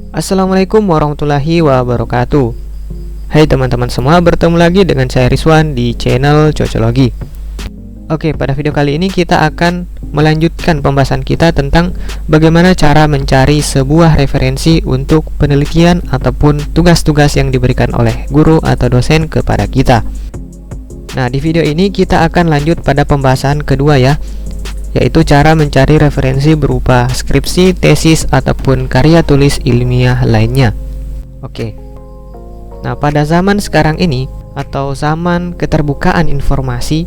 Assalamualaikum warahmatullahi wabarakatuh. Hai teman-teman semua, bertemu lagi dengan saya Rizwan di channel Cocologi. Oke, pada video kali ini kita akan melanjutkan pembahasan kita tentang bagaimana cara mencari sebuah referensi untuk penelitian ataupun tugas-tugas yang diberikan oleh guru atau dosen kepada kita. Nah, di video ini kita akan lanjut pada pembahasan kedua ya, yaitu cara mencari referensi berupa skripsi, tesis, ataupun karya tulis ilmiah lainnya. Oke. Nah, pada zaman sekarang ini atau zaman keterbukaan informasi,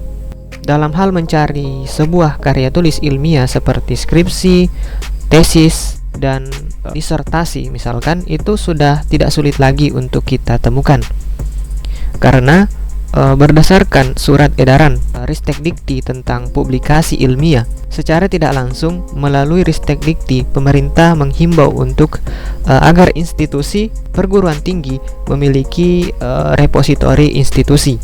dalam hal mencari sebuah karya tulis ilmiah seperti skripsi, tesis, dan disertasi misalkan, itu sudah tidak sulit lagi untuk kita temukan. Karena berdasarkan surat edaran Ristekdikti tentang publikasi ilmiah, secara tidak langsung melalui Ristekdikti, pemerintah menghimbau untuk agar institusi perguruan tinggi memiliki repositori institusi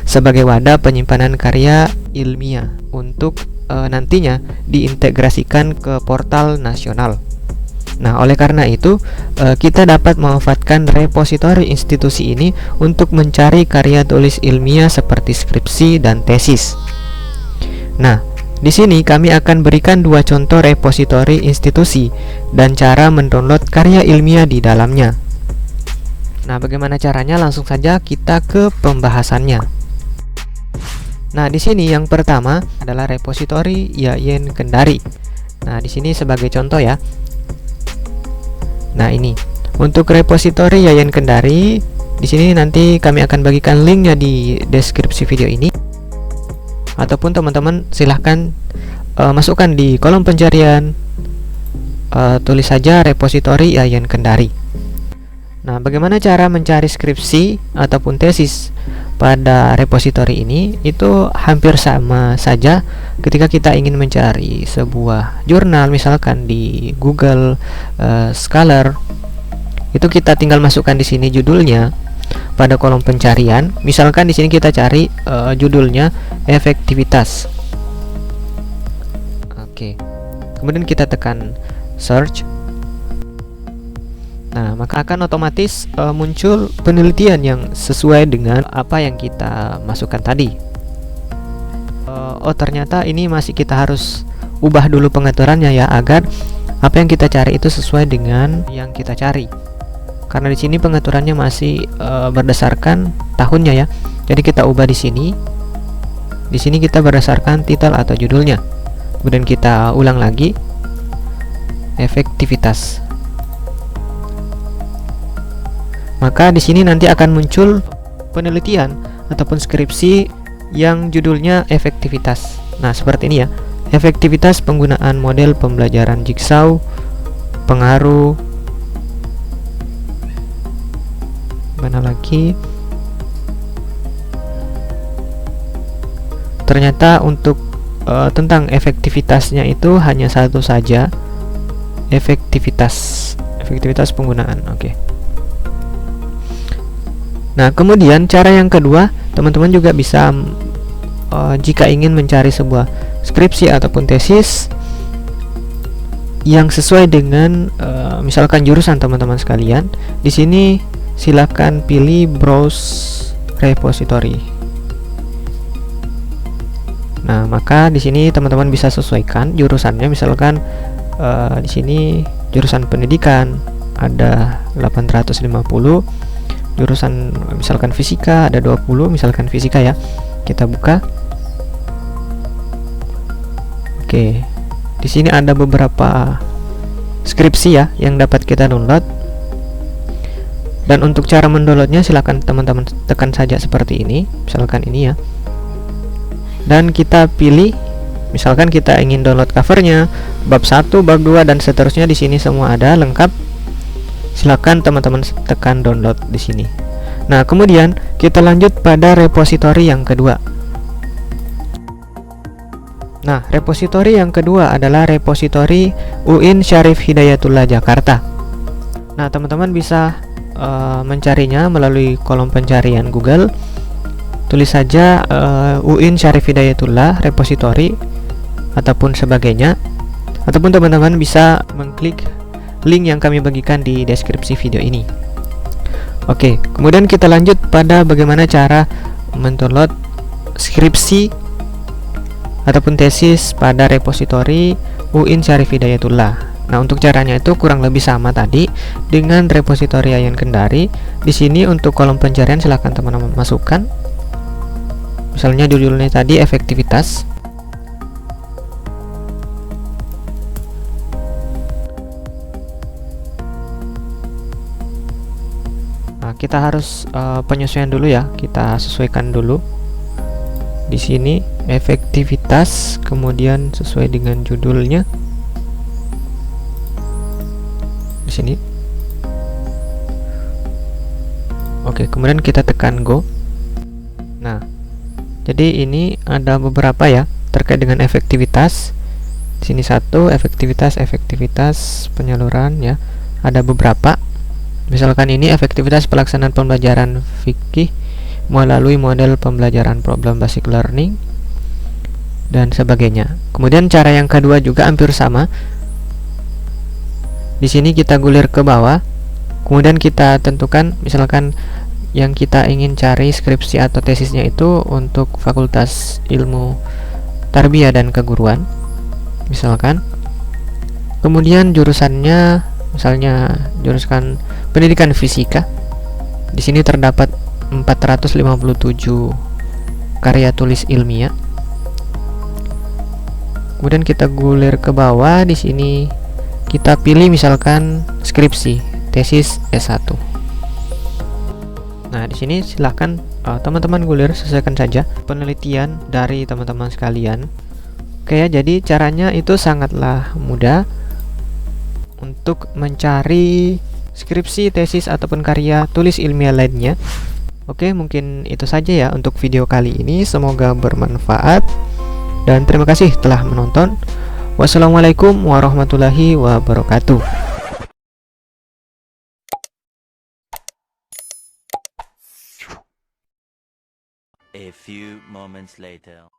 sebagai wadah penyimpanan karya ilmiah untuk nantinya diintegrasikan ke portal nasional. Nah, oleh karena itu, kita dapat memanfaatkan repositori institusi ini untuk mencari karya tulis ilmiah seperti skripsi dan tesis. Nah, di sini kami akan berikan dua contoh repositori institusi dan cara mendownload karya ilmiah di dalamnya. Nah, bagaimana caranya? Langsung saja kita ke pembahasannya. Nah, di sini yang pertama adalah repositori Yayen Kendari. Nah, di sini sebagai contoh ya. Nah, ini untuk repositori Yayen Kendari. Di sini nanti kami akan bagikan linknya di deskripsi video ini, ataupun teman-teman silahkan masukkan di kolom pencarian, tulis saja repositori Yayen Kendari. Nah, bagaimana cara mencari skripsi ataupun tesis pada repositori ini? Itu hampir sama saja ketika kita ingin mencari sebuah jurnal misalkan di Google Scholar. Itu kita tinggal masukkan di sini judulnya pada kolom pencarian. Misalkan di sini kita cari judulnya efektivitas. Oke. Kemudian kita tekan search. Nah, maka akan otomatis muncul penelitian yang sesuai dengan apa yang kita masukkan tadi. Oh, ternyata ini masih kita harus ubah dulu pengaturannya ya, agar apa yang kita cari itu sesuai dengan yang kita cari. Karena di sini pengaturannya masih berdasarkan tahunnya ya. Jadi kita ubah di sini. Di sini kita berdasarkan titel atau judulnya. Kemudian kita ulang lagi. Efektivitas. Maka di sini nanti akan muncul penelitian ataupun skripsi yang judulnya efektivitas. Nah, seperti ini ya. Efektivitas penggunaan model pembelajaran Jigsaw, pengaruh. Mana lagi? Ternyata untuk tentang efektivitasnya itu hanya satu saja. Efektivitas penggunaan. Oke. Nah, kemudian cara yang kedua, teman-teman juga bisa jika ingin mencari sebuah skripsi ataupun tesis yang sesuai dengan misalkan jurusan teman-teman sekalian, di sini silakan pilih browse repository. Nah, maka di sini teman-teman bisa sesuaikan jurusannya. Misalkan di sini jurusan pendidikan ada 850. Jurusan misalkan fisika ada 20, misalkan fisika ya. Kita buka. Oke. Di sini ada beberapa skripsi ya yang dapat kita download. Dan untuk cara mendownloadnya silakan teman-teman tekan saja seperti ini. Misalkan ini ya. Dan kita pilih, misalkan kita ingin download covernya, bab 1, bab 2 dan seterusnya, di sini semua ada lengkap. Silakan teman-teman tekan download di sini. Nah, kemudian kita lanjut pada repositori yang kedua. Nah, repositori yang kedua adalah repositori UIN Syarif Hidayatullah Jakarta. Nah, teman-teman bisa mencarinya melalui kolom pencarian Google. Tulis saja UIN Syarif Hidayatullah repositori ataupun sebagainya. Ataupun teman-teman bisa mengklik link yang kami bagikan di deskripsi video ini. Oke, kemudian kita lanjut pada bagaimana cara mendownload skripsi ataupun tesis pada repositori UIN Syarif Hidayatullah. Nah, untuk caranya itu kurang lebih sama tadi dengan repositori Yayan Kendari. Di sini untuk kolom pencarian silahkan teman-teman masukkan. Misalnya judulnya tadi efektivitas. Nah, kita harus penyesuaian dulu ya. Kita sesuaikan dulu. Di sini efektivitas, kemudian sesuai dengan judulnya. Di sini. Oke, kemudian kita tekan go. Nah, jadi ini ada beberapa ya terkait dengan efektivitas. Di sini satu efektivitas penyaluran ya. Ada beberapa. Misalkan ini efektivitas pelaksanaan pembelajaran fikih melalui model pembelajaran problem basic learning dan sebagainya. Kemudian cara yang kedua juga hampir sama. Di sini kita gulir ke bawah, kemudian kita tentukan misalkan yang kita ingin cari skripsi atau tesisnya itu untuk Fakultas Ilmu Tarbiyah dan Keguruan, misalkan. Kemudian jurusannya, misalnya jurusan Pendidikan Fisika. Di sini terdapat 457 karya tulis ilmiah. Kemudian kita gulir ke bawah, di sini kita pilih misalkan skripsi, tesis S1. Nah, di sini silahkan teman-teman gulir, sesuaikan saja penelitian dari teman-teman sekalian. Oke ya, jadi caranya itu sangatlah mudah untuk mencari skripsi, tesis ataupun karya tulis ilmiah lainnya. Oke, mungkin itu saja ya untuk video kali ini. Semoga bermanfaat dan terima kasih telah menonton. Wassalamualaikum warahmatullahi wabarakatuh. A few moments later.